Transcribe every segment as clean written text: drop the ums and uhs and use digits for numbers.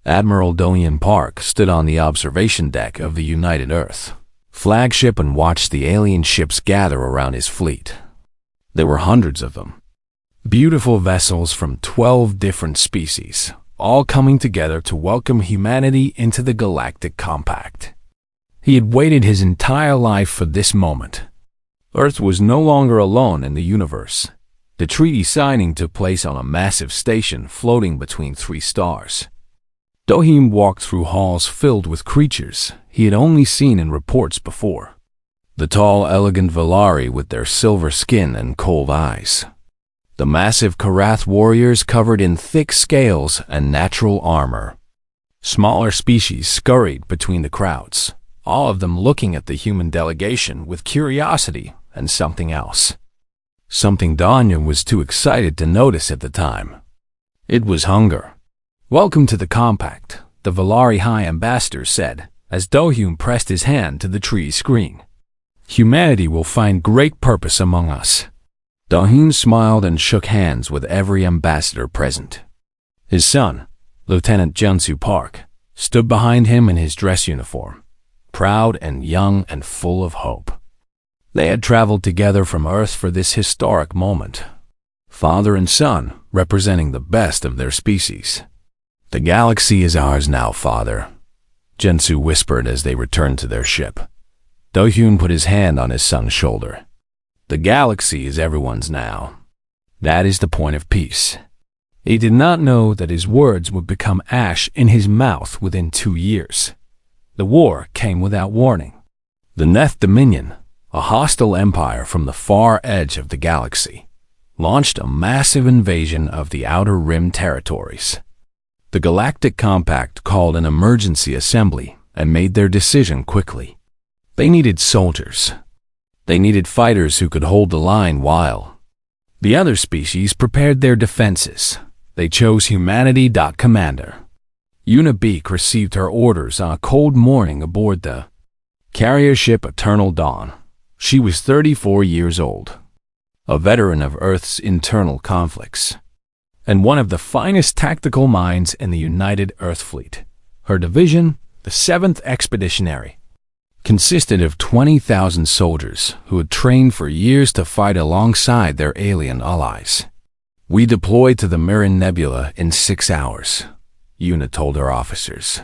Admiral Donian Park stood on the observation deck of the United Earth flagship and watched the alien ships gather around his fleet. There were hundreds of them. Beautiful vessels from 12 different species, all coming together to welcome humanity into the Galactic Compact. He had waited his entire life for this moment. Earth was no longer alone in the universe. The treaty signing took place on a massive station floating between 3 stars. Dohim walked through halls filled with creatures he had only seen in reports before. The tall, elegant Velari with their silver skin and cold eyes. The massive Karath warriors covered in thick scales and natural armor. Smaller species scurried between the crowds, all of them looking at the human delegation with curiosity and something else. Something Danya was too excited to notice at the time. It was hunger. "Welcome to the Compact," the Velari High Ambassador said, as Dohum pressed his hand to the tree screen. "Humanity will find great purpose among us." Dohum smiled and shook hands with every ambassador present. His son, Lieutenant Junsu Park, stood behind him in his dress uniform, proud and young and full of hope. They had traveled together from Earth for this historic moment. Father and son, representing the best of their species. "The galaxy is ours now, Father," Junsu whispered as they returned to their ship. Dohyun put his hand on his son's shoulder. "The galaxy is everyone's now. That is the point of peace." He did not know that his words would become ash in his mouth within 2 years. The war came without warning. The Neth Dominion, a hostile empire from the far edge of the galaxy, launched a massive invasion of the Outer Rim territories. The Galactic Compact called an emergency assembly and made their decision quickly. They needed soldiers. They needed fighters who could hold the line while the other species prepared their defenses. They chose humanity. Commander Una Beak received her orders on a cold morning aboard the carrier ship Eternal Dawn. She was 34 years old, a veteran of Earth's internal conflicts, and one of the finest tactical minds in the United Earth Fleet. Her division, the 7th Expeditionary, consisted of 20,000 soldiers who had trained for years to fight alongside their alien allies. "We deployed to the Mirren Nebula in 6 hours," Una told her officers.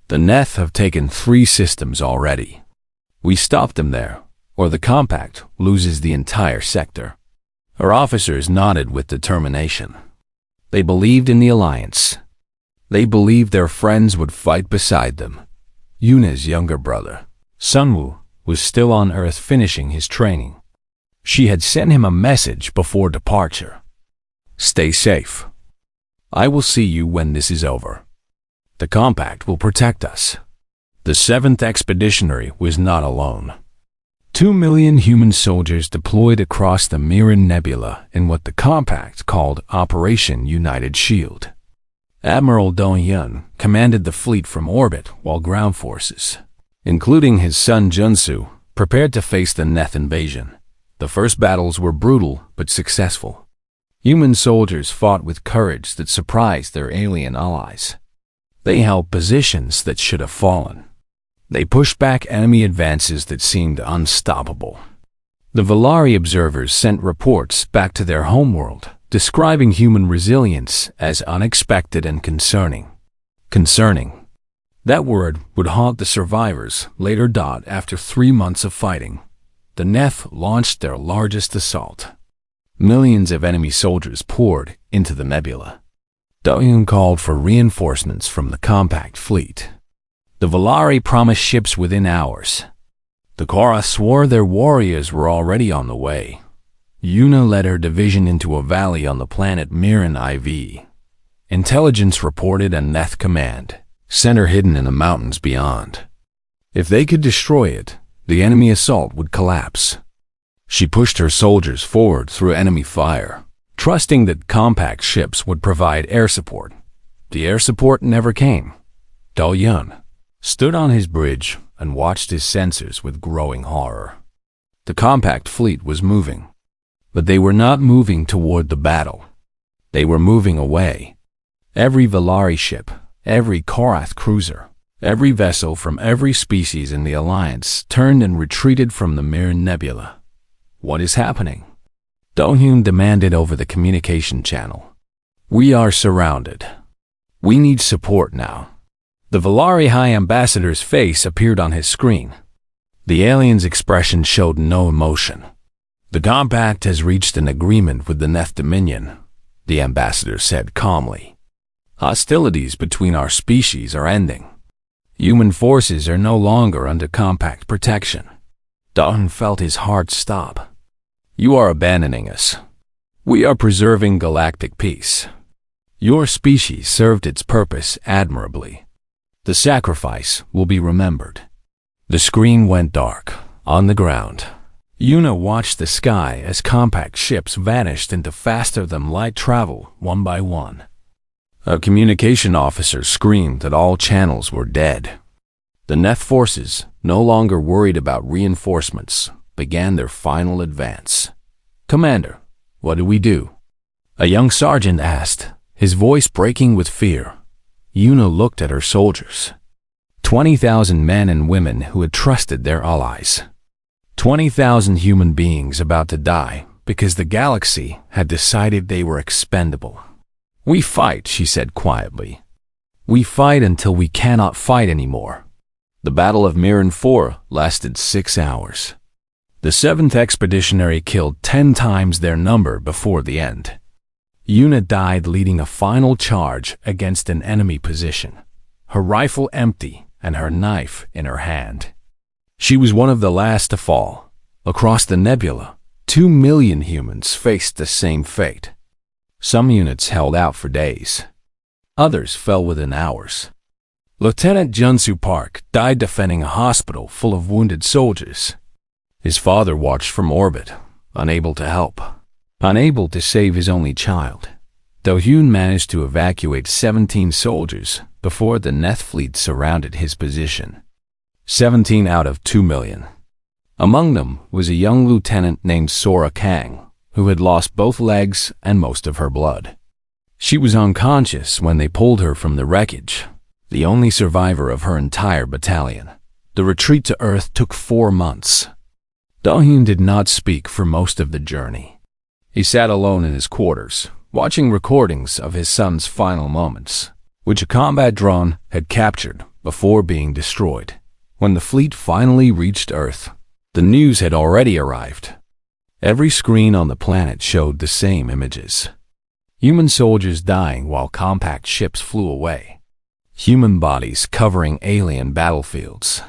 "The Neth have taken 3 systems already. We stopped them there, or the Compact loses the entire sector." Her officers nodded with determination. They believed in the Alliance. They believed their friends would fight beside them. Yuna's younger brother, Sunwoo, was still on Earth finishing his training. She had sent him a message before departure. "Stay safe. I will see you when this is over. The Compact will protect us." The 7th Expeditionary was not alone. 2 million human soldiers deployed across the Mirren Nebula in what the Compact called Operation United Shield. Admiral Dong-yun commanded the fleet from orbit while ground forces, including his son Junsu, prepared to face the Neth invasion. The first battles were brutal but successful. Human soldiers fought with courage that surprised their alien allies. They held positions that should have fallen. They pushed back enemy advances that seemed unstoppable. The Velari observers sent reports back to their homeworld, describing human resilience as unexpected and concerning. Concerning. That word would haunt the survivors later. After 3 months of fighting, the Neth launched their largest assault. Millions of enemy soldiers poured into the nebula. Dohyun called for reinforcements from the Compact fleet. The Velari promised ships within hours. The Korra swore their warriors were already on the way. Una led her division into a valley on the planet Mirren IV. Intelligence reported a Neth command center hidden in the mountains beyond. If they could destroy it, the enemy assault would collapse. She pushed her soldiers forward through enemy fire, trusting that Compact ships would provide air support. The air support never came. Dohyun stood on his bridge and watched his sensors with growing horror. The Compact fleet was moving, but they were not moving toward the battle. They were moving away. Every Velari ship, Every Korath cruiser, every vessel from every species in the Alliance turned and retreated from the Mirren Nebula. What is happening? Do-hyun demanded over the communication channel. We are surrounded. We need support now. The Valari High Ambassador's face appeared on his screen. The alien's expression showed no emotion. The compact has reached an agreement with the Neth Dominion, the ambassador said calmly. Hostilities between our species are ending. Human forces are no longer under compact protection. Do-hyun felt his heart stop. You are abandoning us. We are preserving galactic peace. Your species served its purpose admirably. The sacrifice will be remembered. The screen went dark. On the ground, Yuna watched the sky as compact ships vanished into faster-than-light travel one by one. A communication officer screamed that all channels were dead. The Neth forces, no longer worried about reinforcements, began their final advance. Commander, what do we do? A young sergeant asked, his voice breaking with fear. Yuna looked at her soldiers. 20,000 men and women who had trusted their allies. 20,000 human beings about to die because the galaxy had decided they were expendable. We fight, she said quietly. We fight until we cannot fight anymore. The Battle of Mirren IV lasted 6 hours. The 7th Expeditionary killed 10 times their number before the end. Yuna died leading a final charge against an enemy position, her rifle empty and her knife in her hand. She was one of the last to fall. Across the nebula, 2 million humans faced the same fate. Some units held out for days. Others fell within hours. Lieutenant Junsu Park died defending a hospital full of wounded soldiers. His father watched from orbit, unable to help, unable to save his only child. Do-hyun managed to evacuate 17 soldiers before the Neth fleet surrounded his position. 17 out of 2 million. Among them was a young lieutenant named Sora Kang, who had lost both legs and most of her blood. She was unconscious when they pulled her from the wreckage, the only survivor of her entire battalion. The retreat to Earth took 4 months. Do-hyun did not speak for most of the journey. He sat alone in his quarters, watching recordings of his son's final moments, which a combat drone had captured before being destroyed. When the fleet finally reached Earth, the news had already arrived. Every screen on the planet showed the same images. Human soldiers dying while compact ships flew away. Human bodies covering alien battlefields.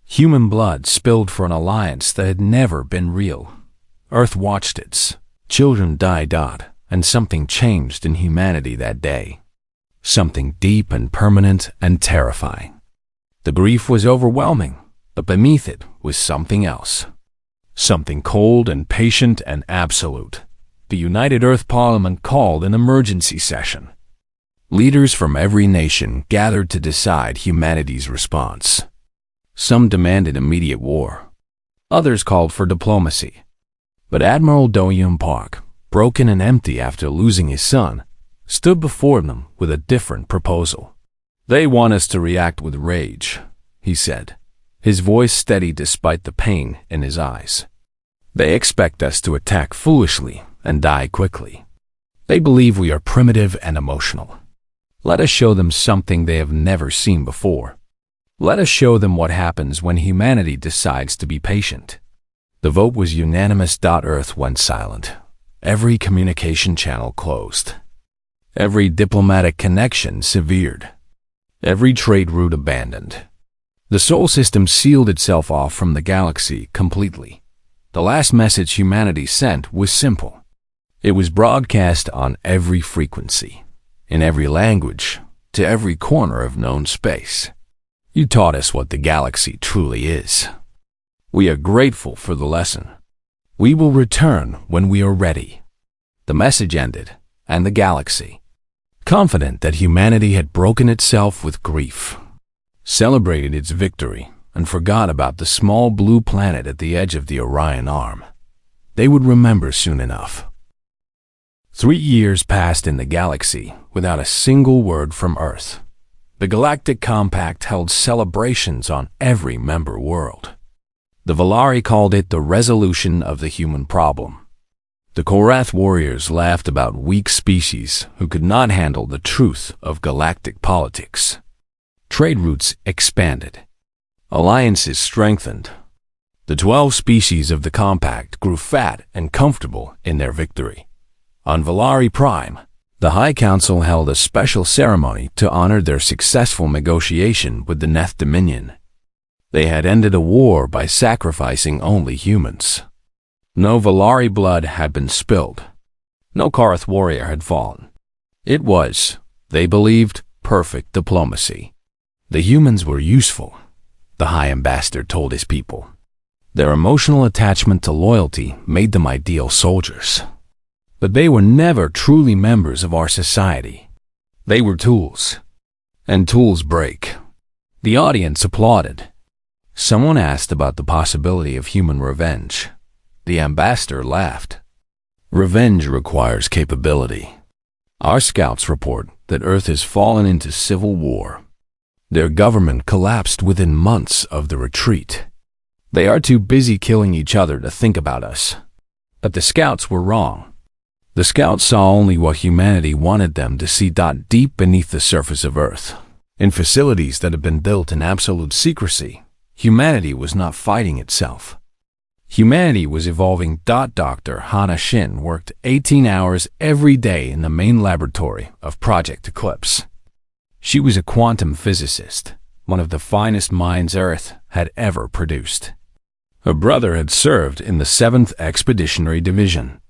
Human blood spilled for an alliance that had never been real. Earth watched its children die. And something changed in humanity that day. Something deep and permanent and terrifying. The grief was overwhelming, but beneath it was something else. Something cold and patient and absolute. The United Earth Parliament called an emergency session. Leaders from every nation gathered to decide humanity's response. Some demanded immediate war. Others called for diplomacy. But Admiral Do-hyun Park, broken and empty after losing his son, stood before them with a different proposal. They want us to react with rage, he said, his voice steady despite the pain in his eyes. They expect us to attack foolishly and die quickly. They believe we are primitive and emotional. Let us show them something they have never seen before. Let us show them what happens when humanity decides to be patient. The vote was unanimous. Earth went silent. Every communication channel closed. Every diplomatic connection severed. Every trade route abandoned. The Sol system sealed itself off from the galaxy completely. The last message humanity sent was simple. It was broadcast on every frequency, in every language, to every corner of known space. You taught us what the galaxy truly is. We are grateful for the lesson. We will return when we are ready. The message ended, and the galaxy, confident that humanity had broken itself with grief, celebrated its victory and forgot about the small blue planet at the edge of the Orion Arm. They would remember soon enough. 3 years passed in the galaxy without a single word from Earth. The Galactic Compact held celebrations on every member world. The Valari called it the resolution of the human problem. The Korath warriors laughed about weak species who could not handle the truth of galactic politics. Trade routes expanded. Alliances strengthened. The 12 species of the Compact grew fat and comfortable in their victory. On Valari Prime, the High Council held a special ceremony to honor their successful negotiation with the Neth Dominion. They had ended a war by sacrificing only humans. No Valari blood had been spilled. No Korath warrior had fallen. It was, they believed, perfect diplomacy. The humans were useful, the High Ambassador told his people. Their emotional attachment to loyalty made them ideal soldiers. But they were never truly members of our society. They were tools. And tools break. The audience applauded. Someone asked about the possibility of human revenge. The ambassador laughed. Revenge requires capability. Our scouts report that Earth has fallen into civil war. Their government collapsed within months of the retreat. They are too busy killing each other to think about us. But the scouts were wrong. The scouts saw only what humanity wanted them to see deep beneath the surface of Earth. In facilities that had been built in absolute secrecy, humanity was not fighting itself. Humanity was evolving. Dr. Hana Shin worked 18 hours every day in the main laboratory of Project Eclipse. She was a quantum physicist, one of the finest minds Earth had ever produced. Her brother had served in the 7th Expeditionary Division.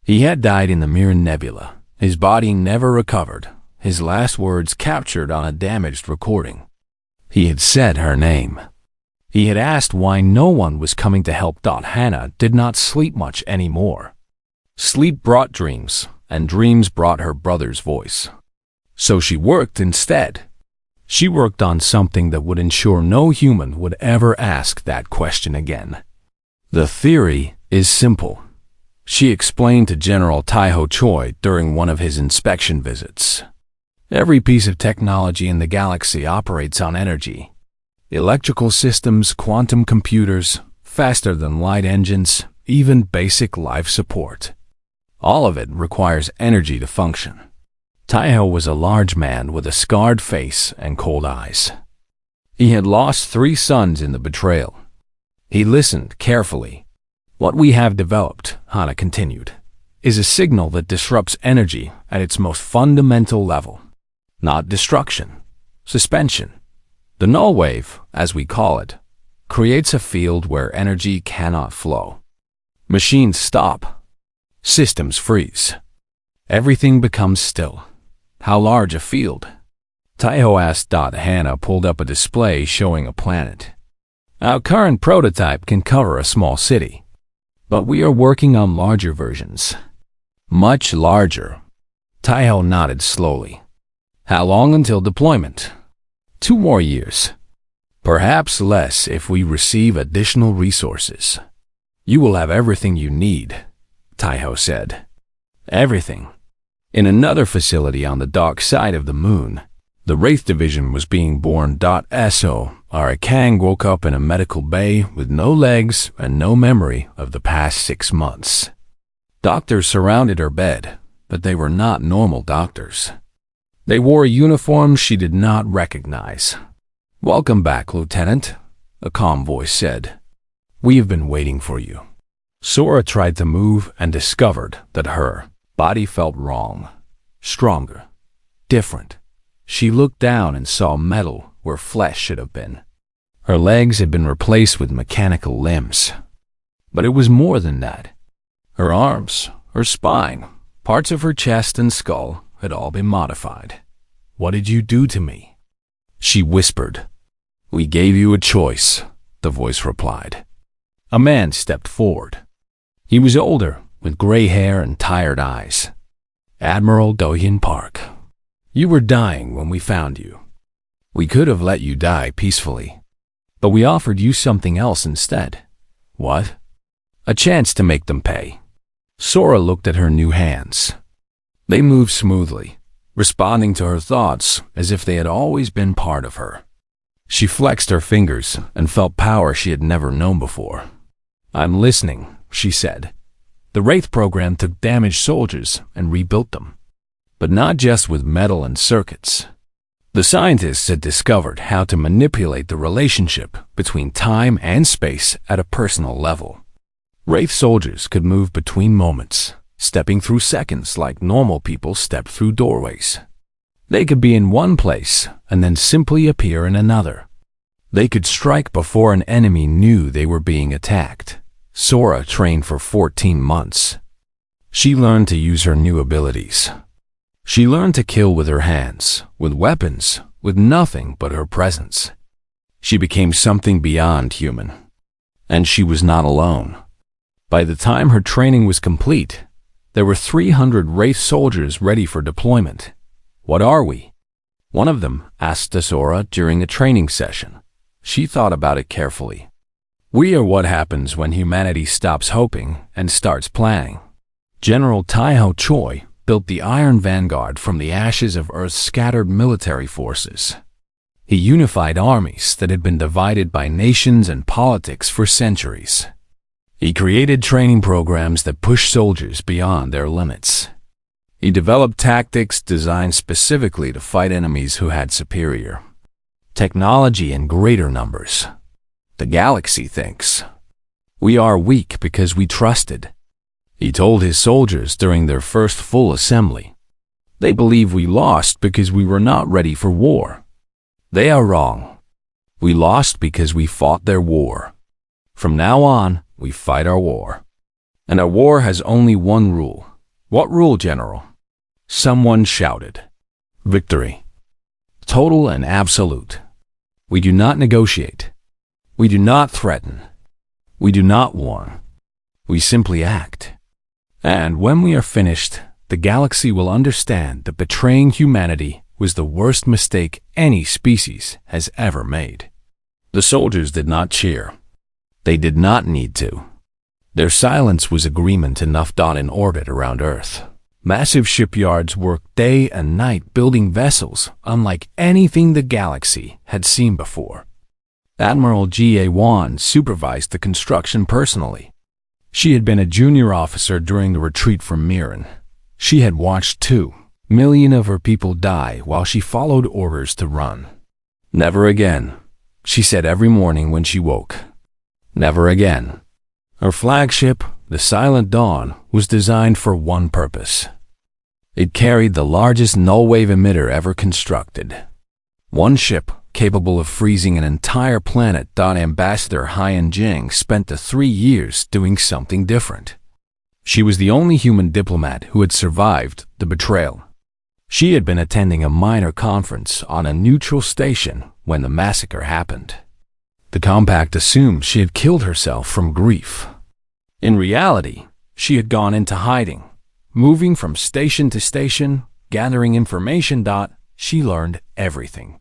He had died in the Mirren Nebula. His body never recovered, his last words captured on a damaged recording. He had said her name. He had asked why no one was coming to help. Hannah did not sleep much anymore. Sleep brought dreams, and dreams brought her brother's voice. So she worked instead. She worked on something that would ensure no human would ever ask that question again. The theory is simple, she explained to General Taiho Choi during one of his inspection visits. Every piece of technology in the galaxy operates on energy. Electrical systems, quantum computers, faster-than-light engines, even basic life support. All of it requires energy to function. Taiho was a large man with a scarred face and cold eyes. He had lost 3 sons in the betrayal. He listened carefully. What we have developed, Hana continued, is a signal that disrupts energy at its most fundamental level. Not destruction, suspension. The null wave, as we call it, creates a field where energy cannot flow. Machines stop. Systems freeze. Everything becomes still. How large a field? Taiho asked. Hannah pulled up a display showing a planet. Our current prototype can cover a small city, but we are working on larger versions. Much larger. Taiho nodded slowly. How long until deployment? 2 more years. Perhaps less if we receive additional resources. You will have everything you need, Taiho said. Everything. In another facility on the dark side of the moon, the Wraith Division was being born. So, Arakang woke up in a medical bay with no legs and no memory of the past 6 months. Doctors surrounded her bed, but they were not normal doctors. They wore uniforms she did not recognize. Welcome back, Lieutenant, a calm voice said. We have been waiting for you. Sora tried to move and discovered that her body felt wrong, stronger, different. She looked down and saw metal where flesh should have been. Her legs had been replaced with mechanical limbs. But it was more than that. Her arms, her spine, parts of her chest and skull had all been modified. What did you do to me? She whispered. We gave you a choice, the voice replied. A man stepped forward. He was older, with gray hair and tired eyes. Admiral Do-Hyun Park. You were dying when we found you. We could have let you die peacefully, but we offered you something else instead. What? A chance to make them pay. Sora looked at her new hands. They moved smoothly, responding to her thoughts as if they had always been part of her. She flexed her fingers and felt power she had never known before. "I'm listening," she said. The Wraith program took damaged soldiers and rebuilt them. But not just with metal and circuits. The scientists had discovered how to manipulate the relationship between time and space at a personal level. Wraith soldiers could move between moments, stepping through seconds like normal people step through doorways. They could be in one place and then simply appear in another. They could strike before an enemy knew they were being attacked. Sora trained for 14 months. She learned to use her new abilities. She learned to kill with her hands, with weapons, with nothing but her presence. She became something beyond human. And she was not alone. By the time her training was complete, there were 300 Wraith soldiers ready for deployment. "What are we?" one of them asked Sora during a training session. She thought about it carefully. "We are what happens when humanity stops hoping and starts planning." General Taiho Choi built the Iron Vanguard from the ashes of Earth's scattered military forces. He unified armies that had been divided by nations and politics for centuries. He created training programs that pushed soldiers beyond their limits. He developed tactics designed specifically to fight enemies who had superior technology in greater numbers. The galaxy thinks, "We are weak because we trusted," he told his soldiers during their first full assembly. "They believe we lost because we were not ready for war. They are wrong. We lost because we fought their war. From now on, we fight our war. And our war has only one rule." "What rule, General?" Someone shouted. "Victory. Total and absolute. We do not negotiate. We do not threaten. We do not warn. We simply act. And when we are finished, the galaxy will understand that betraying humanity was the worst mistake any species has ever made." The soldiers did not cheer. They did not need to. Their silence was agreement enough. In orbit around Earth, massive shipyards worked day and night building vessels unlike anything the galaxy had seen before. Admiral G.A. Wan supervised the construction personally. She had been a junior officer during the retreat from Mirren. She had watched 2 million of her people die while she followed orders to run. "Never again," she said every morning when she woke. Never again. Her flagship, the Silent Dawn, was designed for one purpose. It carried the largest null-wave emitter ever constructed. One ship capable of freezing an entire planet. Ambassador Haiyan Jing spent the 3 years doing something different. She was the only human diplomat who had survived the betrayal. She had been attending a minor conference on a neutral station when the massacre happened. The compact assumed she had killed herself from grief. In reality, she had gone into hiding, moving from station to station, gathering information. She learned everything.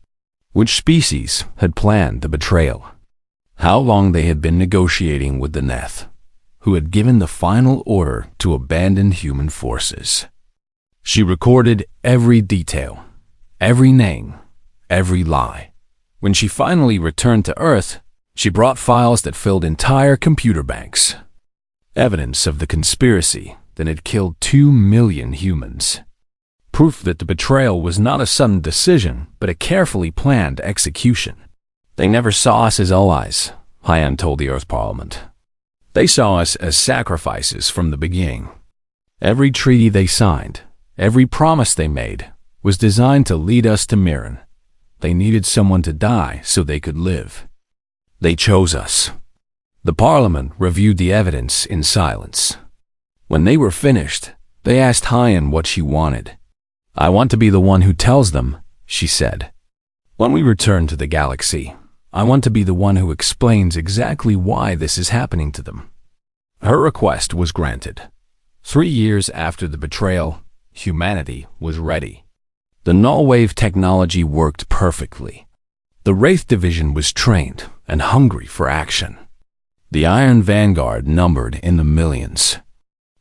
Which species had planned the betrayal? How long they had been negotiating with the Neth, who had given the final order to abandon human forces. She recorded every detail, every name, every lie. When she finally returned to Earth, she brought files that filled entire computer banks. Evidence of the conspiracy that had killed 2 million humans. Proof that the betrayal was not a sudden decision, but a carefully planned execution. "They never saw us as allies," Haiyan told the Earth Parliament. "They saw us as sacrifices from the beginning. Every treaty they signed, every promise they made, was designed to lead us to Mirren. They needed someone to die so they could live. They chose us." The Parliament reviewed the evidence in silence. When they were finished, they asked Haiyan what she wanted. "I want to be the one who tells them," she said. "When we return to the galaxy, I want to be the one who explains exactly why this is happening to them." Her request was granted. 3 years after the betrayal, humanity was ready. The null-wave technology worked perfectly. The Wraith Division was trained and hungry for action. The Iron Vanguard numbered in the millions.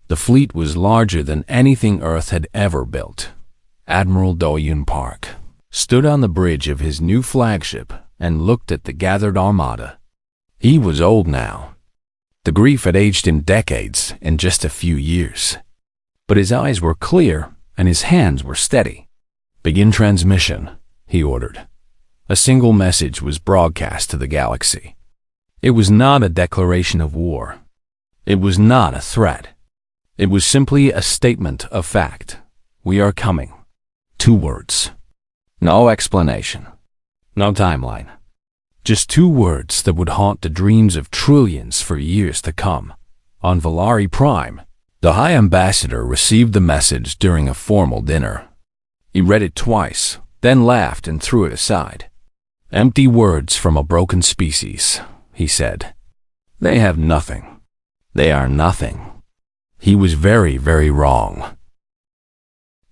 The fleet was larger than anything Earth had ever built. Admiral Do Yun Park stood on the bridge of his new flagship and looked at the gathered armada. He was old now. The grief had aged him decades in just a few years. But his eyes were clear and his hands were steady. "Begin transmission," he ordered. A single message was broadcast to the galaxy. It was not a declaration of war. It was not a threat. It was simply a statement of fact. "We are coming." 2 words. No explanation. No timeline. Just 2 words that would haunt the dreams of trillions for years to come. On Valari Prime, the High Ambassador received the message during a formal dinner. He read it twice, then laughed and threw it aside. "Empty words from a broken species," he said. "They have nothing. They are nothing." He was very, very wrong.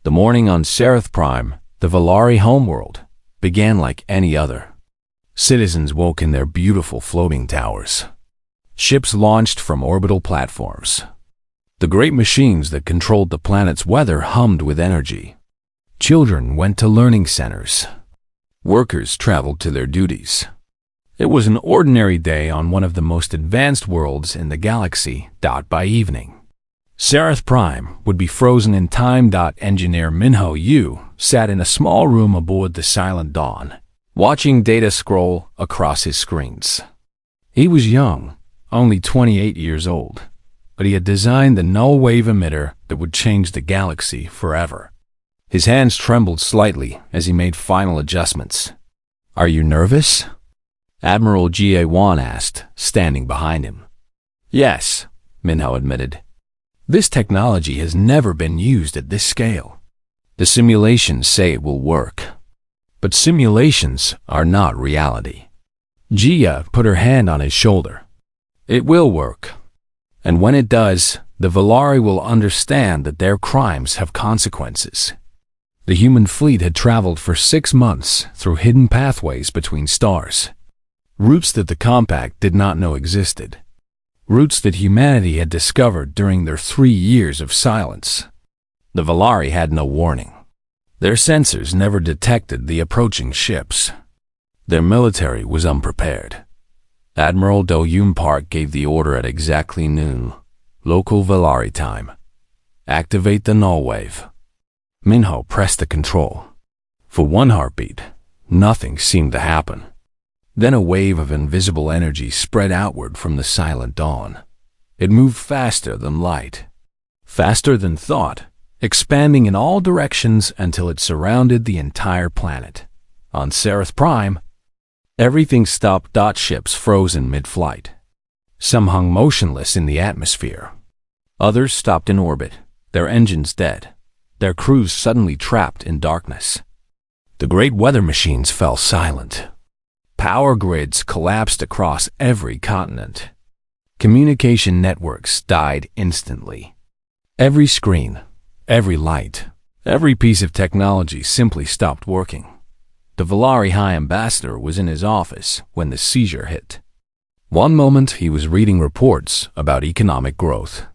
The morning on Sereth Prime, the Valari homeworld, began like any other. Citizens woke in their beautiful floating towers. Ships launched from orbital platforms. The great machines that controlled the planet's weather hummed with energy. Children went to learning centers. Workers traveled to their duties. It was an ordinary day on one of the most advanced worlds in the galaxy. By evening, Sereth Prime would be frozen in time. Engineer Minho Yu sat in a small room aboard the Silent Dawn, watching data scroll across his screens. He was young, only 28 years old, but he had designed the null-wave emitter that would change the galaxy forever. His hands trembled slightly as he made final adjustments. "Are you nervous?" Admiral Ga-Wan asked, standing behind him. "Yes," Minho admitted. "This technology has never been used at this scale. The simulations say it will work. But simulations are not reality." Gia put her hand on his shoulder. "It will work. And when it does, the Valari will understand that their crimes have consequences." The human fleet had traveled for 6 months through hidden pathways between stars. Routes that the Compact did not know existed. Routes that humanity had discovered during their 3 years of silence. The Valari had no warning. Their sensors never detected the approaching ships. Their military was unprepared. Admiral Do Yun Park gave the order at exactly noon, local Valari time. "Activate the null wave." Minho pressed the control. For 1 heartbeat, nothing seemed to happen. Then a wave of invisible energy spread outward from the Silent Dawn. It moved faster than light, faster than thought, expanding in all directions until it surrounded the entire planet. On Sereth Prime, everything stopped. Ships froze in mid-flight. Some hung motionless in the atmosphere. Others stopped in orbit, their engines dead, their crews suddenly trapped in darkness. The great weather machines fell silent. Power grids collapsed across every continent. Communication networks died instantly. Every screen, every light, every piece of technology simply stopped working. The Valari High Ambassador was in his office when the seizure hit. One moment he was reading reports about economic growth.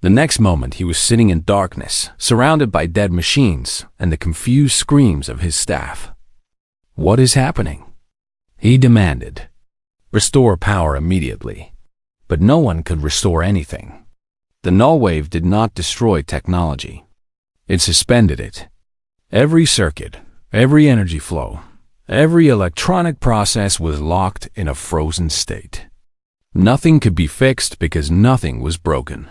The next moment he was sitting in darkness, surrounded by dead machines and the confused screams of his staff. "What is happening?" he demanded. "Restore power immediately." But no one could restore anything. The null wave did not destroy technology. It suspended it. Every circuit, every energy flow, every electronic process was locked in a frozen state. Nothing could be fixed because nothing was broken.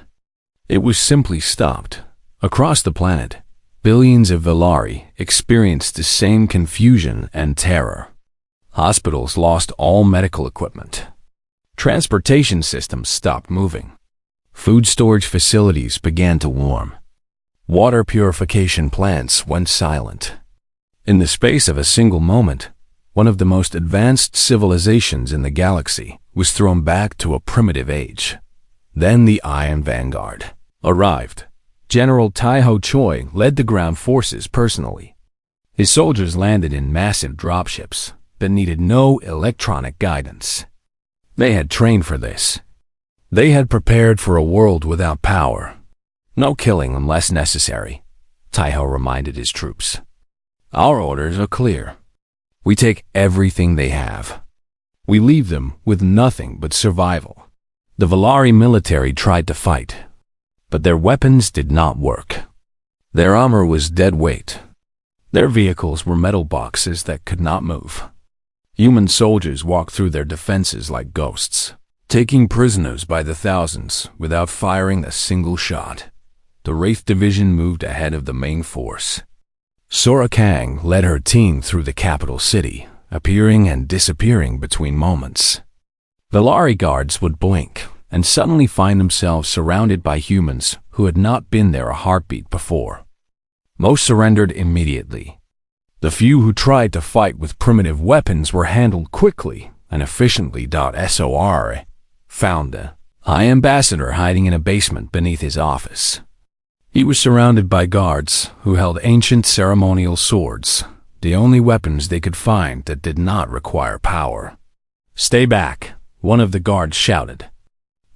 It was simply stopped. Across the planet, billions of Valari experienced the same confusion and terror. Hospitals lost all medical equipment. Transportation systems stopped moving. Food storage facilities began to warm. Water purification plants went silent. In the space of a single moment, one of the most advanced civilizations in the galaxy was thrown back to a primitive age. Then the Iron Vanguard arrived. General Taiho Choi led the ground forces personally. His soldiers landed in massive dropships that needed no electronic guidance. They had trained for this. They had prepared for a world without power. No killing unless necessary. Taiho reminded his troops. Our orders are clear. We take everything they have. We leave them with nothing but survival. The Valari military tried to fight, but their weapons did not work. Their armor was dead weight. Their vehicles were metal boxes that could not move. Human soldiers walked through their defenses like ghosts, taking prisoners by the thousands without firing a single shot. The Wraith Division moved ahead of the main force. Sora Kang led her team through the capital city, appearing and disappearing between moments. Valari guards would blink and suddenly find themselves surrounded by humans who had not been there a heartbeat before. Most surrendered immediately. The few who tried to fight with primitive weapons were handled quickly and efficiently. Sora found the High Ambassador hiding in a basement beneath his office. He was surrounded by guards who held ancient ceremonial swords, the only weapons they could find that did not require power. Stay back, one of the guards shouted.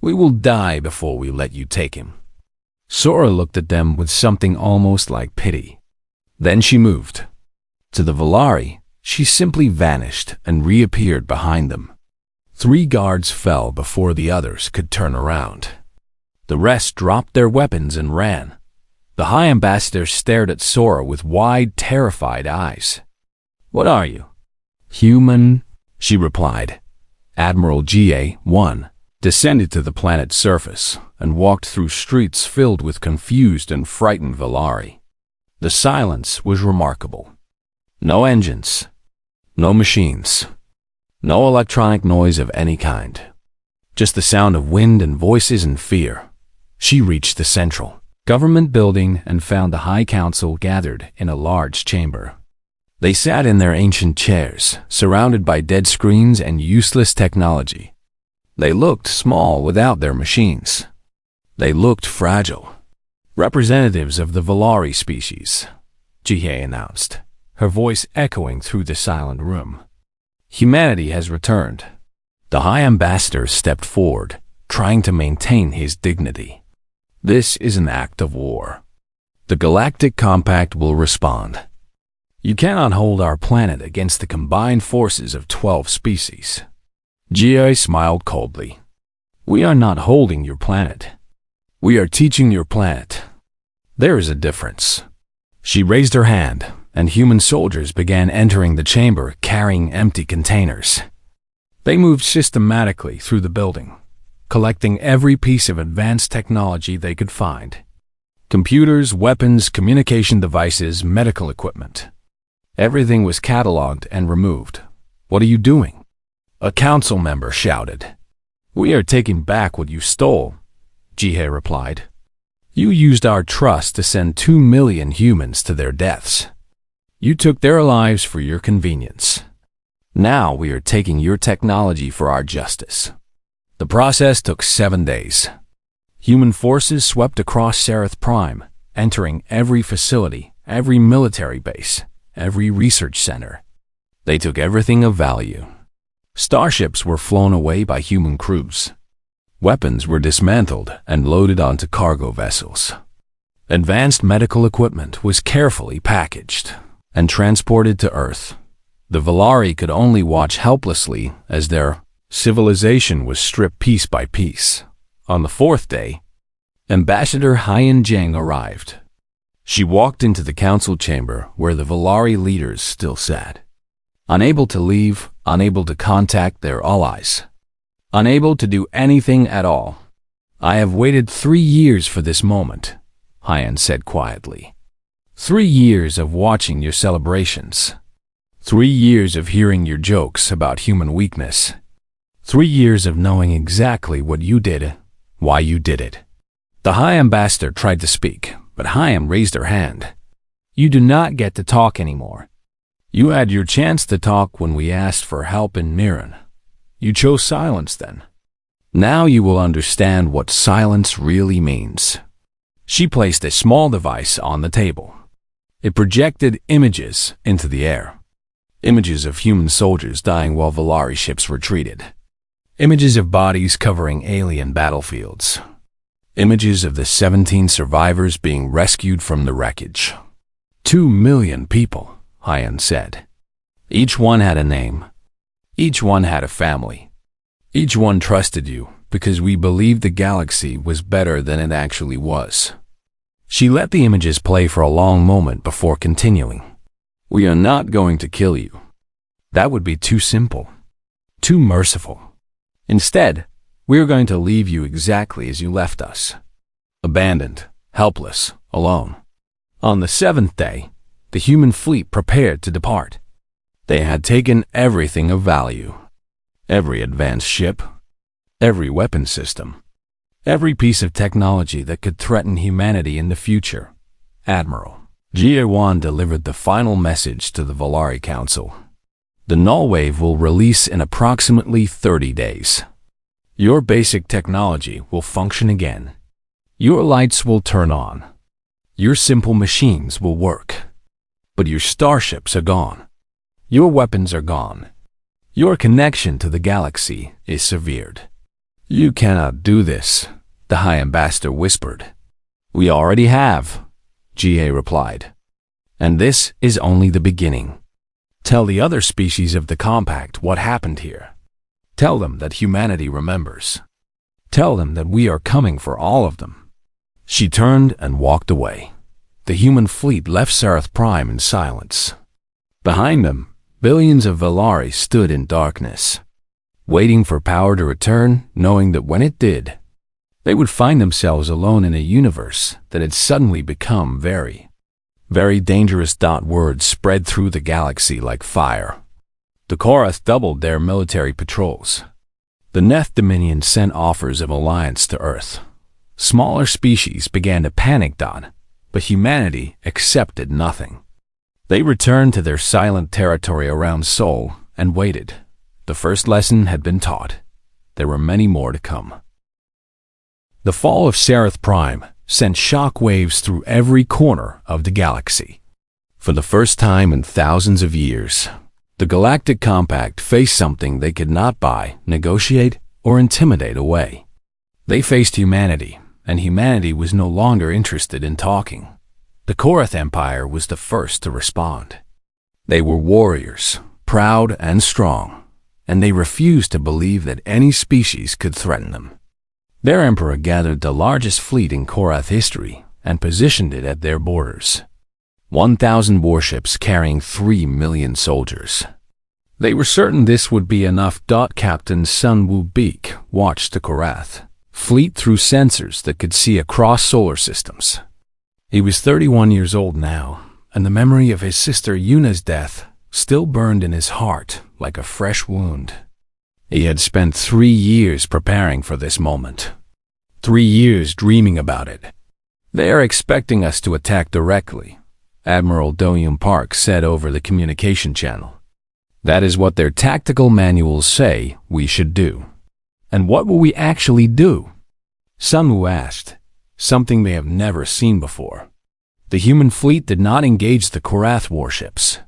We will die before we let you take him. Sora looked at them with something almost like pity. Then she moved. To the Valari, she simply vanished and reappeared behind them. 3 guards fell before the others could turn around. The rest dropped their weapons and ran. The High Ambassador stared at Sora with wide, terrified eyes. What are you? Human, she replied. Admiral GA-1 descended to the planet's surface and walked through streets filled with confused and frightened Valari. The silence was remarkable. No engines, no machines, no electronic noise of any kind. Just the sound of wind and voices and fear. She reached the central government building and found the High Council gathered in a large chamber. They sat in their ancient chairs, surrounded by dead screens and useless technology. They looked small without their machines. They looked fragile. Representatives of the Valari species, Jihei announced, her voice echoing through the silent room. Humanity has returned. The High Ambassador stepped forward, trying to maintain his dignity. This is an act of war. The Galactic Compact will respond. You cannot hold our planet against the combined forces of 12 species. Jihei smiled coldly. We are not holding your planet. We are teaching your planet. There is a difference. She raised her hand, and human soldiers began entering the chamber carrying empty containers. They moved systematically through the building, collecting every piece of advanced technology they could find. Computers, weapons, communication devices, medical equipment. Everything was cataloged and removed. What are you doing? A council member shouted. We are taking back what you stole, Jihei replied. You used our trust to send 2 million humans to their deaths. You took their lives for your convenience. Now we are taking your technology for our justice. The process took 7 days. Human forces swept across Sereth Prime, entering every facility, every military base, every research center. They took everything of value. Starships were flown away by human crews. Weapons were dismantled and loaded onto cargo vessels. Advanced medical equipment was carefully packaged and transported to Earth. The Valari could only watch helplessly as their civilization was stripped piece by piece. On the 4th day, Ambassador Haiyan Zhang arrived. She walked into the council chamber where the Valari leaders still sat. Unable to leave, unable to contact their allies, unable to do anything at all. I have waited 3 years for this moment, Haiyan said quietly. 3 years of watching your celebrations. 3 years of hearing your jokes about human weakness. 3 years of knowing exactly what you did, why you did it. The High Ambassador tried to speak, but Haiyan raised her hand. You do not get to talk anymore. You had your chance to talk when we asked for help in Mirren. You chose silence then. Now you will understand what silence really means. She placed a small device on the table. It projected images into the air. Images of human soldiers dying while Valari ships retreated. Images of bodies covering alien battlefields. Images of the 17 survivors being rescued from the wreckage. 2 million people, Hyan said. Each one had a name. Each one had a family. Each one trusted you because we believed the galaxy was better than it actually was. She let the images play for a long moment before continuing. We are not going to kill you. That would be too simple, too merciful. Instead, we are going to leave you exactly as you left us. Abandoned, helpless, alone. On the 7th day, the human fleet prepared to depart. They had taken everything of value. Every advanced ship, every weapon system, every piece of technology that could threaten humanity in the future. Admiral Jiawan delivered the final message to the Volari Council. The null wave will release in approximately 30 days. Your basic technology will function again. Your lights will turn on. Your simple machines will work. But your starships are gone. Your weapons are gone. Your connection to the galaxy is severed. You cannot do this, the High Ambassador whispered. We already have, GA replied. And this is only the beginning. Tell the other species of the compact what happened here. Tell them that humanity remembers. Tell them that we are coming for all of them. She turned and walked away. The human fleet left Sarath Prime in silence. Behind them, billions of Volari stood in darkness, waiting for power to return, knowing that when it did, they would find themselves alone in a universe that had suddenly become very dangerous. Words spread through the galaxy like fire. The Korath doubled their military patrols. The Neth Dominion sent offers of alliance to Earth. Smaller species began to panic. But humanity accepted nothing. They returned to their silent territory around Sol and waited. The first lesson had been taught. There were many more to come. The fall of Sarath Prime sent shock waves through every corner of the galaxy. For the first time in thousands of years, the Galactic Compact faced something they could not buy, negotiate, or intimidate away. They faced humanity, and humanity was no longer interested in talking. The Korath Empire was the first to respond. They were warriors, proud and strong, and they refused to believe that any species could threaten them. Their emperor gathered the largest fleet in Korath history and positioned it at their borders. 1,000 warships carrying 3 million soldiers. They were certain this would be enough. Captain Sun Wu Beak watched the Korath fleet through sensors that could see across solar systems. He was 31 years old now, and the memory of his sister Yuna's death still burned in his heart like a fresh wound. He had spent 3 years preparing for this moment. 3 years dreaming about it. They are expecting us to attack directly, Admiral Do-Yoon Park said over the communication channel. That is what their tactical manuals say we should do. And what will we actually do? Sun Wu asked, something they have never seen before. The human fleet did not engage the Korath warships.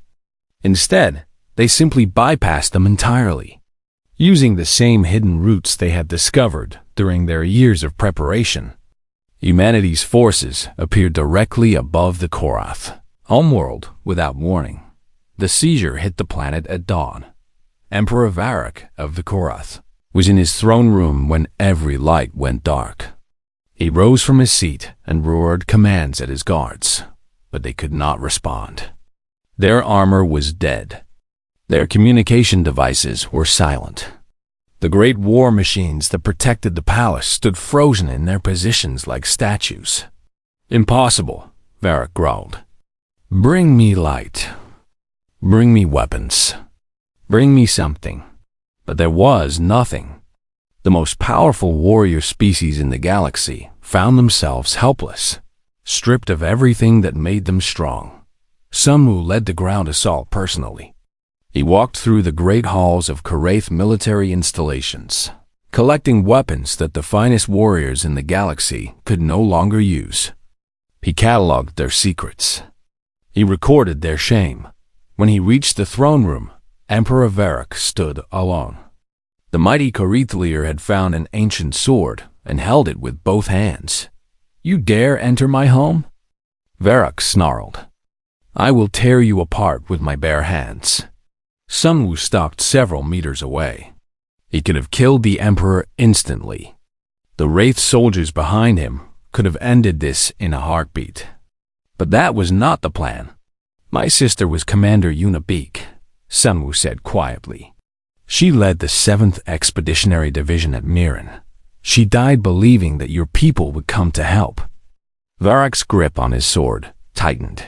Instead, they simply bypassed them entirely, using the same hidden routes they had discovered during their years of preparation. Humanity's forces appeared directly above the Korath, homeworld without warning. The seizure hit the planet at dawn. Emperor Varrock of the Korath was in his throne room when every light went dark. He rose from his seat and roared commands at his guards, but they could not respond. Their armor was dead. Their communication devices were silent. The great war machines that protected the palace stood frozen in their positions like statues. Impossible, Varrock growled. Bring me light. Bring me weapons. Bring me something. But there was nothing. The most powerful warrior species in the galaxy found themselves helpless, stripped of everything that made them strong. Sun Wu led the ground assault personally. He walked through the great halls of Korath military installations, collecting weapons that the finest warriors in the galaxy could no longer use. He cataloged their secrets. He recorded their shame. When he reached the throne room, Emperor Varrock stood alone. The mighty Korath leader had found an ancient sword and held it with both hands. You dare enter my home? Varrock snarled. I will tear you apart with my bare hands. Sun Wu stopped several meters away. He could have killed the Emperor instantly. The Wraith soldiers behind him could have ended this in a heartbeat. But that was not the plan. My sister was Commander Unibeak, Sun Wu said quietly. She led the 7th Expeditionary Division at Mirren. She died believing that your people would come to help. Varak's grip on his sword tightened.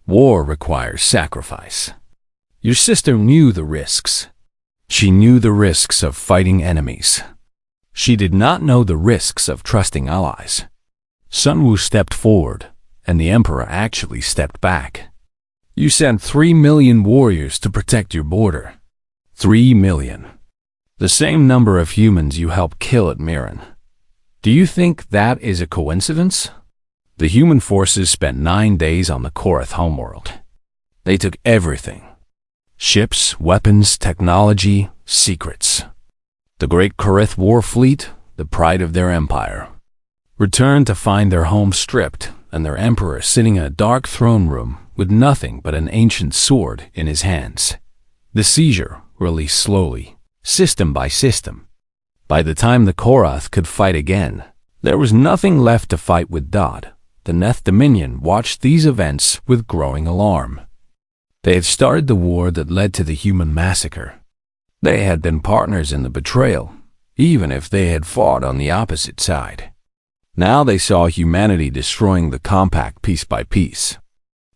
War requires sacrifice. Your sister knew the risks. She knew the risks of fighting enemies. She did not know the risks of trusting allies. Sun Wu stepped forward, and the Emperor actually stepped back. You sent 3 million warriors to protect your border. 3 million. The same number of humans you helped kill at Mirren. Do you think that is a coincidence? The human forces spent 9 days on the Korath homeworld. They took everything. Ships, weapons, technology, secrets. The great Korath war fleet, the pride of their empire, returned to find their home stripped and their emperor sitting in a dark throne room with nothing but an ancient sword in his hands. The seizure released slowly, system by system. By the time the Korath could fight again, there was nothing left to fight with. The Neth Dominion watched these events with growing alarm. They had started the war that led to the human massacre. They had been partners in the betrayal, even if they had fought on the opposite side. Now they saw humanity destroying the compact piece by piece.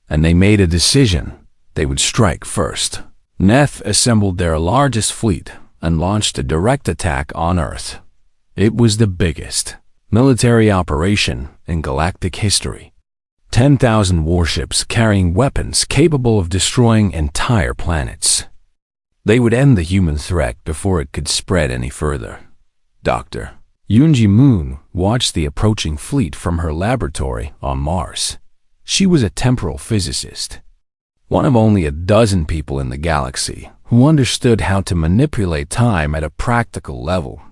And they made a decision. They would strike first. Neth assembled their largest fleet and launched a direct attack on Earth. It was the biggest military operation in galactic history. 10,000 warships carrying weapons capable of destroying entire planets. They would end the human threat before it could spread any further. Dr. Yoonji Moon watched the approaching fleet from her laboratory on Mars. She was a temporal physicist, one of only a dozen people in the galaxy who understood how to manipulate time at a practical level.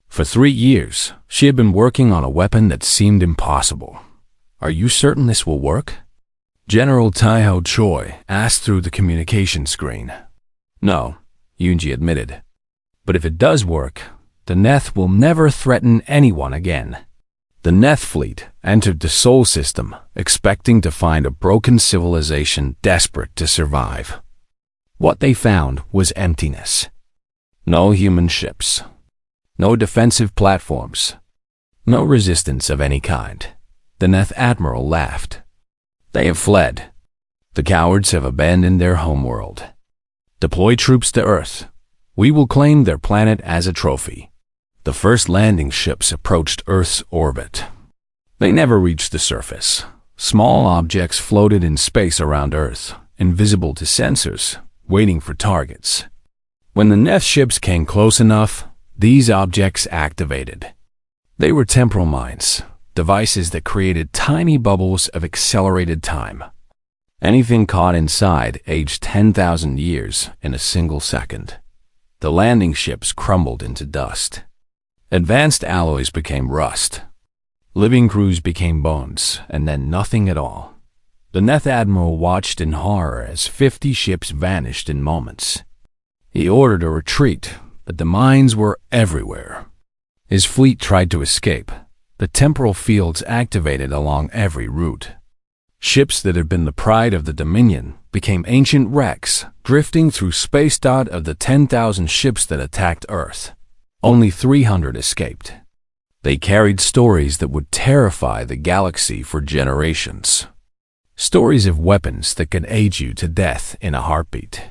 For 3 years, she had been working on a weapon that seemed impossible. Are you certain this will work? General Taiho Choi asked through the communication screen. No, Yoonji admitted. But if it does work, the Neth will never threaten anyone again. The Neth fleet entered the Sol system, expecting to find a broken civilization desperate to survive. What they found was emptiness. No human ships. No defensive platforms. No resistance of any kind. The Neth Admiral laughed. They have fled. The cowards have abandoned their homeworld. Deploy troops to Earth. We will claim their planet as a trophy. The first landing ships approached Earth's orbit. They never reached the surface. Small objects floated in space around Earth, invisible to sensors, waiting for targets. When the Neth ships came close enough, these objects activated. They were temporal mines, devices that created tiny bubbles of accelerated time. Anything caught inside aged 10,000 years in a single second. The landing ships crumbled into dust. Advanced alloys became rust. Living crews became bones, and then nothing at all. The Neth Admiral watched in horror as 50 ships vanished in moments. He ordered a retreat, but the mines were everywhere. His fleet tried to escape. The temporal fields activated along every route. Ships that had been the pride of the Dominion became ancient wrecks, drifting through space. Of the 10,000 ships that attacked Earth, only 300 escaped. They carried stories that would terrify the galaxy for generations. Stories of weapons that could age you to death in a heartbeat.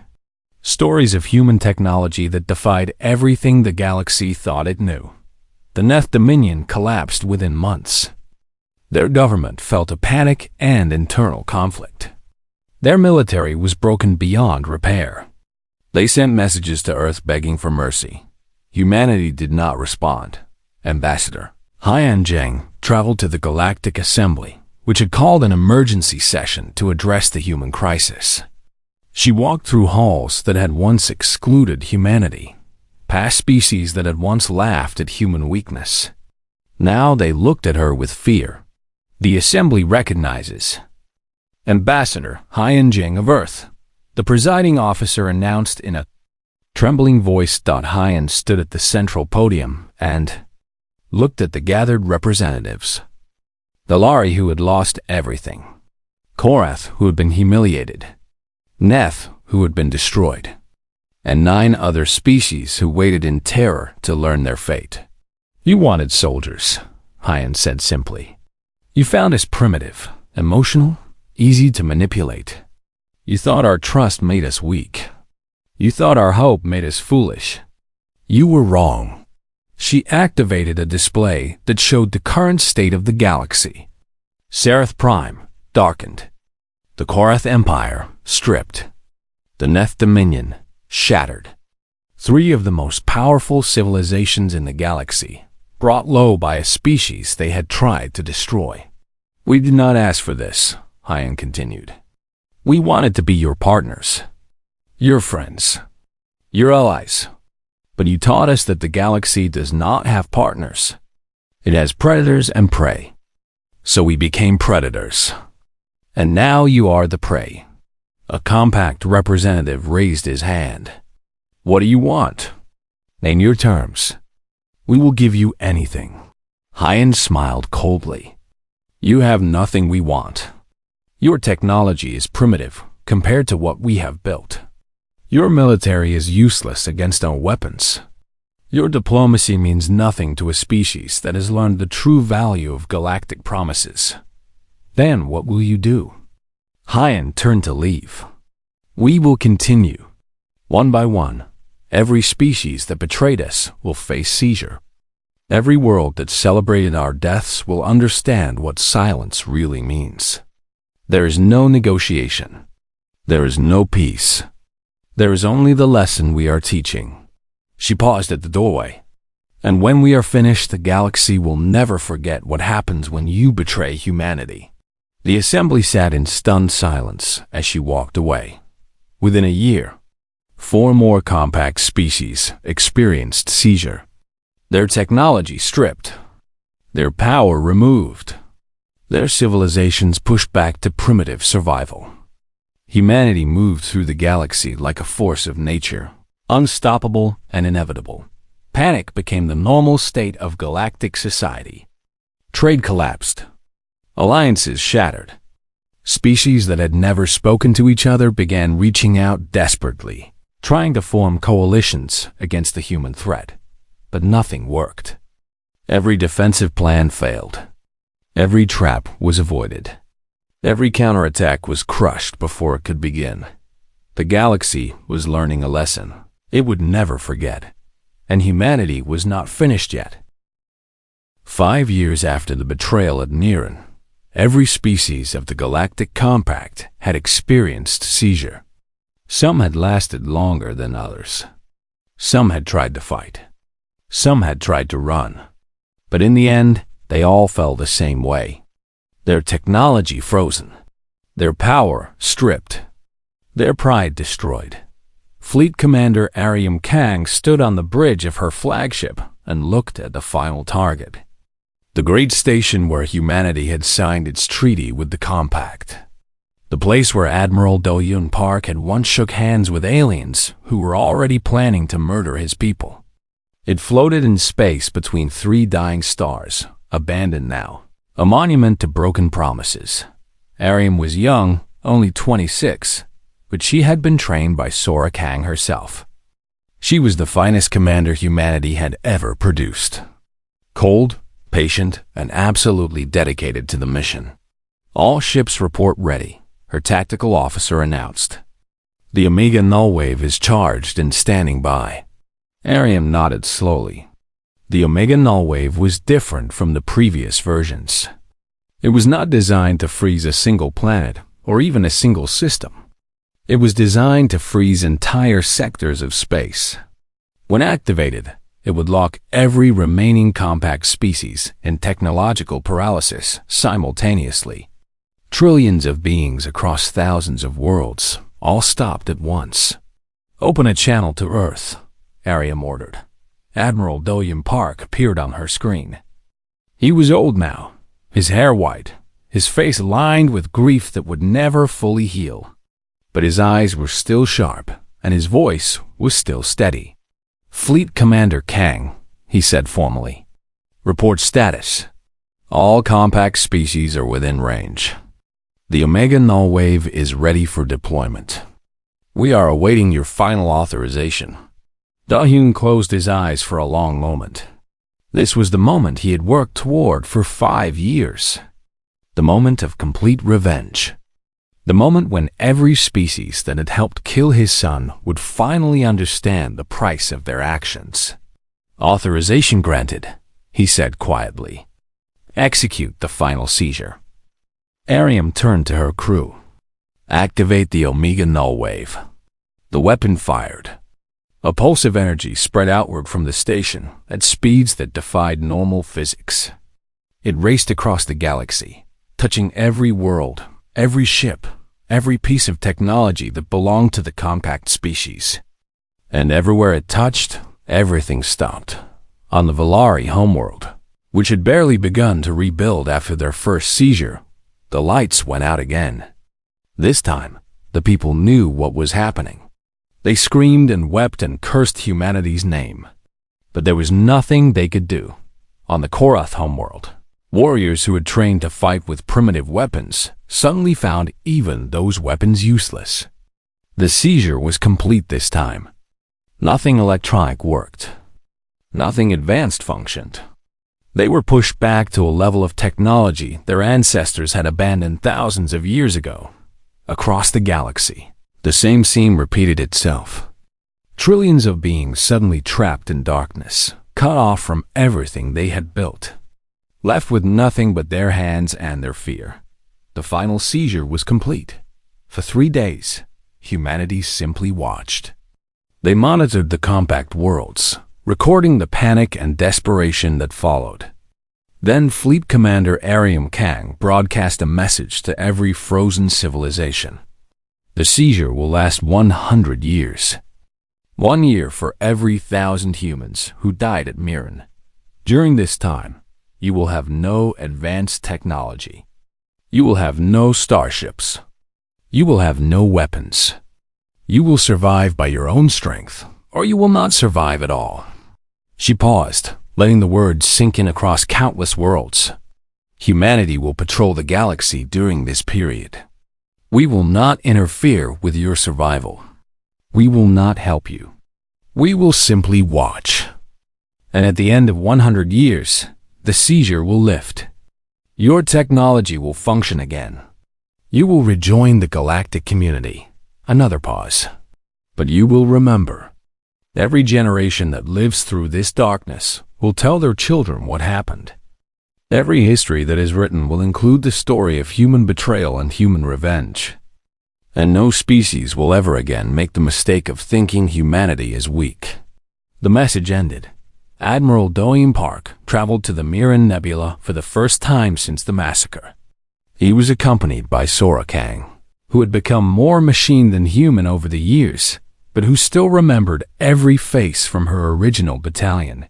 Stories of human technology that defied everything the galaxy thought it knew. The Neth Dominion collapsed within months. Their government felt a panic and internal conflict. Their military was broken beyond repair. They sent messages to Earth begging for mercy. Humanity did not respond. Ambassador Haiyan Zheng traveled to the Galactic Assembly, which had called an emergency session to address the human crisis. She walked through halls that had once excluded humanity, past species that had once laughed at human weakness. Now they looked at her with fear. The Assembly recognizes Ambassador Haiyan Jing of Earth, the presiding officer announced in a trembling voice. Haiyan stood at the central podium and looked at the gathered representatives. The Lari, who had lost everything. Korath, who had been humiliated. Neth, who had been destroyed. And 9 other species who waited in terror to learn their fate. You wanted soldiers, Haiyan said simply. You found us primitive, emotional, easy to manipulate. You thought our trust made us weak. You thought our hope made us foolish. You were wrong. She activated a display that showed the current state of the galaxy. Sereth Prime, darkened. The Korath Empire, stripped. The Neth Dominion, shattered. 3 of the most powerful civilizations in the galaxy, brought low by a species they had tried to destroy. We did not ask for this, Haiyan continued. We wanted to be your partners, your friends, your allies. But you taught us that the galaxy does not have partners. It has predators and prey. So we became predators. And now you are the prey. A compact representative raised his hand. What do you want? Name your terms. We will give you anything. Haiyan smiled coldly. You have nothing we want. Your technology is primitive compared to what we have built. Your military is useless against our weapons. Your diplomacy means nothing to a species that has learned the true value of galactic promises. Then what will you do? Haiyan turned to leave. We will continue. One by one, every species that betrayed us will face seizure. Every world that celebrated our deaths will understand what silence really means. There is no negotiation. There is no peace. There is only the lesson we are teaching. She paused at the doorway. And when we are finished, the galaxy will never forget what happens when you betray humanity. The assembly sat in stunned silence as she walked away. Within a year, 4 more compact species experienced seizure. Their technology stripped. Their power removed. Their civilizations pushed back to primitive survival. Humanity moved through the galaxy like a force of nature, unstoppable and inevitable. Panic became the normal state of galactic society. Trade collapsed. Alliances shattered. Species that had never spoken to each other began reaching out desperately, trying to form coalitions against the human threat. But nothing worked. Every defensive plan failed. Every trap was avoided. Every counterattack was crushed before it could begin. The galaxy was learning a lesson it would never forget, and humanity was not finished yet. 5 years after the betrayal at Niran, every species of the Galactic Compact had experienced seizure. Some had lasted longer than others. Some had tried to fight. Some had tried to run. But in the end, they all fell the same way. Their technology frozen. Their power stripped. Their pride destroyed. Fleet Commander Ariam Kang stood on the bridge of her flagship and looked at the final target. The great station where humanity had signed its treaty with the Compact. The place where Admiral Do-Yun Park had once shook hands with aliens who were already planning to murder his people. It floated in space between 3 dying stars, abandoned now, a monument to broken promises. Ariam was young, only 26, but she had been trained by Sora Kang herself. She was the finest commander humanity had ever produced. Cold, patient, and absolutely dedicated to the mission. All ships report ready, her tactical officer announced. The Omega Nullwave is charged and standing by. Ariam nodded slowly. The Omega Nullwave was different from the previous versions. It was not designed to freeze a single planet or even a single system. It was designed to freeze entire sectors of space. When activated, it would lock every remaining compact species in technological paralysis simultaneously. Trillions of beings across thousands of worlds, all stopped at once. Open a channel to Earth, Ariam ordered. Admiral Do-Yun Park appeared on her screen. He was old now, his hair white, his face lined with grief that would never fully heal. But his eyes were still sharp, and his voice was still steady. "Fleet Commander Kang," he said formally. "Report status. All compact species are within range. The Omega Null Wave is ready for deployment. We are awaiting your final authorization." Da-Hyun closed his eyes for a long moment. This was the moment he had worked toward for 5 years. The moment of complete revenge. The moment when every species that had helped kill his son would finally understand the price of their actions. "Authorization granted," he said quietly. "Execute the final seizure." Ariam turned to her crew. "Activate the Omega Null Wave." The weapon fired. A pulse of energy spread outward from the station at speeds that defied normal physics. It raced across the galaxy, touching every world, every ship, every piece of technology that belonged to the compact species. And everywhere it touched, everything stopped. On the Valari homeworld, which had barely begun to rebuild after their first seizure, the lights went out again. This time, the people knew what was happening. They screamed and wept and cursed humanity's name. But there was nothing they could do. On the Korath homeworld, warriors who had trained to fight with primitive weapons suddenly found even those weapons useless. The seizure was complete this time. Nothing electronic worked. Nothing advanced functioned. They were pushed back to a level of technology their ancestors had abandoned thousands of years ago. Across the galaxy, the same scene repeated itself. Trillions of beings suddenly trapped in darkness, cut off from everything they had built, left with nothing but their hands and their fear. The final seizure was complete. For 3 days, humanity simply watched. They monitored the compact worlds, recording the panic and desperation that followed. Then Fleet Commander Ariam Kang broadcast a message to every frozen civilization. The seizure will last 100 years. 1 year for every 1,000 humans who died at Mirren. During this time, you will have no advanced technology. You will have no starships. You will have no weapons. You will survive by your own strength, or you will not survive at all. She paused, letting the words sink in across countless worlds. Humanity will patrol the galaxy during this period. We will not interfere with your survival. We will not help you. We will simply watch. And at the end of 100 years, the seizure will lift. Your technology will function again. You will rejoin the galactic community. Another pause. But you will remember. Every generation that lives through this darkness will tell their children what happened. Every history that is written will include the story of human betrayal and human revenge. And no species will ever again make the mistake of thinking humanity is weak. The message ended. Admiral Do-Eun Park traveled to the Mirren Nebula for the first time since the massacre. He was accompanied by Sora Kang, who had become more machine than human over the years, but who still remembered every face from her original battalion.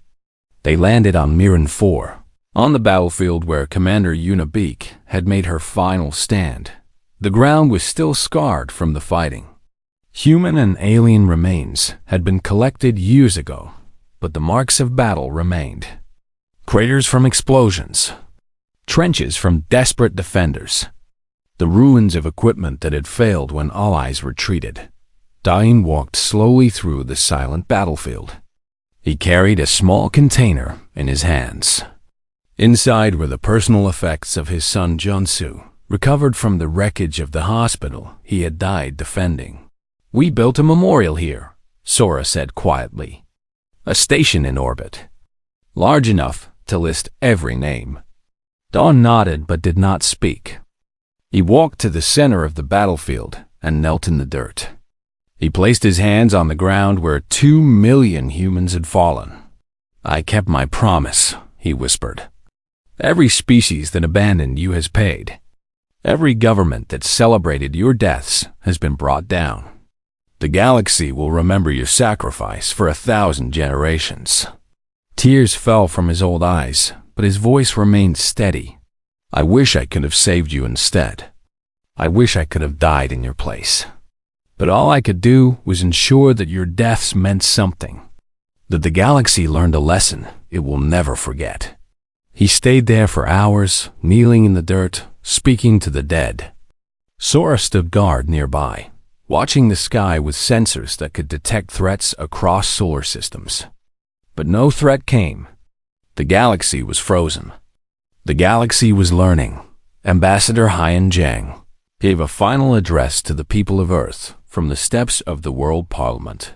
They landed on Mirren 4, on the battlefield where Commander Una Beak had made her final stand. The ground was still scarred from the fighting. Human and alien remains had been collected years ago, but the marks of battle remained. Craters from explosions, trenches from desperate defenders, the ruins of equipment that had failed when allies retreated. Da-Hyun walked slowly through the silent battlefield. He carried a small container in his hands. Inside were the personal effects of his son Junsu, recovered from the wreckage of the hospital he had died defending. "We built a memorial here," Sora said quietly. "A station in orbit, large enough to list every name." Dawn nodded but did not speak. He walked to the center of the battlefield and knelt in the dirt. He placed his hands on the ground where 2 million humans had fallen. "I kept my promise," he whispered. "Every species that abandoned you has paid. Every government that celebrated your deaths has been brought down. The galaxy will remember your sacrifice for 1,000 generations." Tears fell from his old eyes, but his voice remained steady. I wish I could have saved you instead. I wish I could have died in your place. But all I could do was ensure that your deaths meant something, that the galaxy learned a lesson it will never forget. He stayed there for hours, kneeling in the dirt, speaking to the dead. Sora stood guard nearby, watching the sky with sensors that could detect threats across solar systems. But no threat came. The galaxy was frozen. The galaxy was learning. Ambassador Haiyan Zhang gave a final address to the people of Earth from the steps of the World Parliament.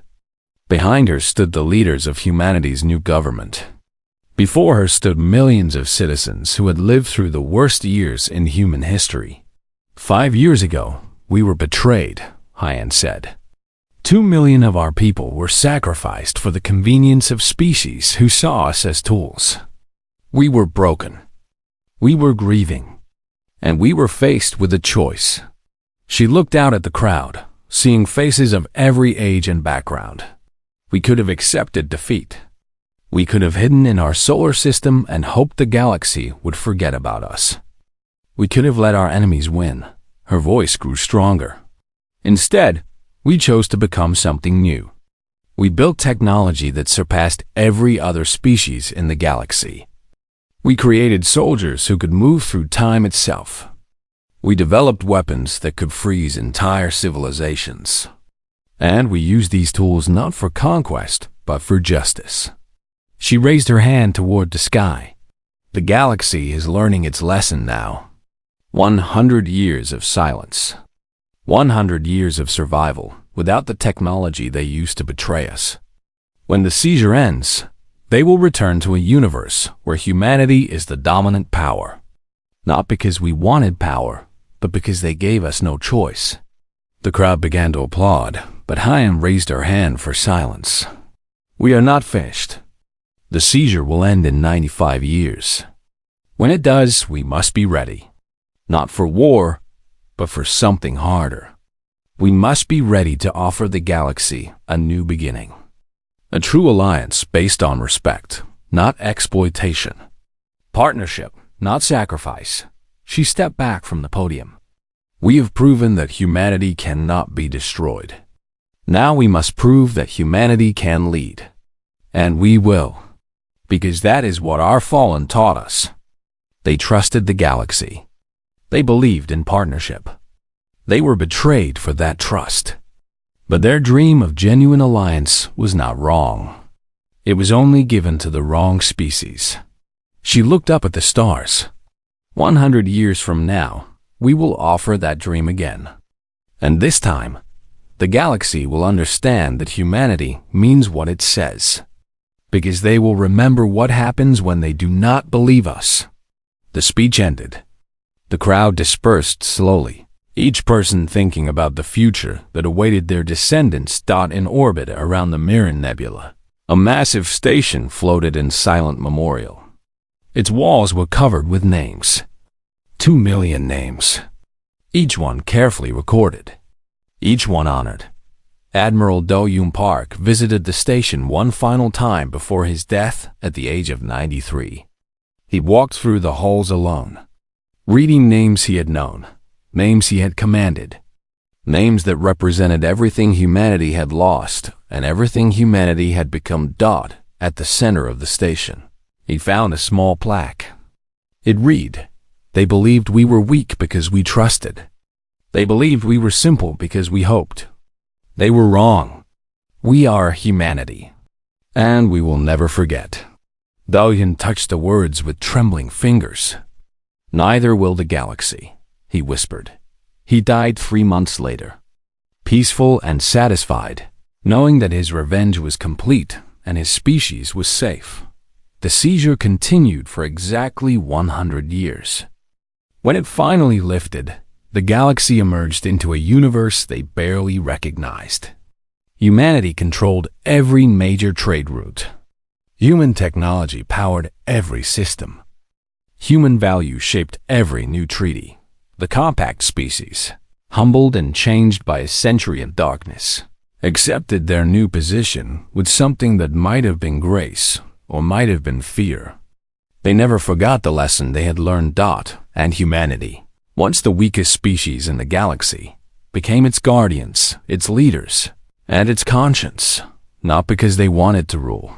Behind her stood the leaders of humanity's new government. Before her stood millions of citizens who had lived through the worst years in human history. 5 years ago, we were betrayed, Haiyan said. 2 million of our people were sacrificed for the convenience of species who saw us as tools. We were broken. We were grieving. And we were faced with a choice. She looked out at the crowd, seeing faces of every age and background. We could have accepted defeat. We could have hidden in our solar system and hoped the galaxy would forget about us. We could have let our enemies win. Her voice grew stronger. Instead, we chose to become something new. We built technology that surpassed every other species in the galaxy. We created soldiers who could move through time itself. We developed weapons that could freeze entire civilizations. And we used these tools not for conquest, but for justice. She raised her hand toward the sky. The galaxy is learning its lesson now. 100 years of silence. 100 years of survival without the technology they used to betray us. When the seizure ends, they will return to a universe where humanity is the dominant power. Not because we wanted power, but because they gave us no choice. The crowd began to applaud, but Haiyan raised her hand for silence. We are not finished. The seizure will end in 95 years. When it does, we must be ready. Not for war, but for something harder. We must be ready to offer the galaxy a new beginning. A true alliance based on respect, not exploitation. Partnership, not sacrifice. She stepped back from the podium. We have proven that humanity cannot be destroyed. Now we must prove that humanity can lead. And we will. Because that is what our fallen taught us. They trusted the galaxy. They believed in partnership. They were betrayed for that trust. But their dream of genuine alliance was not wrong. It was only given to the wrong species. She looked up at the stars. 100 years from now, we will offer that dream again. And this time, the galaxy will understand that humanity means what it says. Because they will remember what happens when they do not believe us. The speech ended. The crowd dispersed slowly, each person thinking about the future that awaited their descendants. In orbit around the Mirren Nebula, a massive station floated in silent memorial. Its walls were covered with names. 2 million names. Each one carefully recorded. Each one honored. Admiral Do-Yoon Park visited the station one final time before his death at the age of 93. He walked through the halls alone, reading names he had known, names he had commanded, names that represented everything humanity had lost and everything humanity had become. At the center of the station, he found a small plaque. It read, "They believed we were weak because we trusted. They believed we were simple because we hoped. They were wrong. We are humanity. And we will never forget." Do-Yoon touched the words with trembling fingers. "Neither will the galaxy," he whispered. He died 3 months later, peaceful and satisfied, knowing that his revenge was complete and his species was safe. The seizure continued for exactly 100 years. When it finally lifted, the galaxy emerged into a universe they barely recognized. Humanity controlled every major trade route. Human technology powered every system. Human value shaped every new treaty. The compact species, humbled and changed by a century of darkness, accepted their new position with something that might have been grace or might have been fear. They never forgot the lesson they had learned. and humanity, once the weakest species in the galaxy, became its guardians, its leaders, and its conscience, not because they wanted to rule,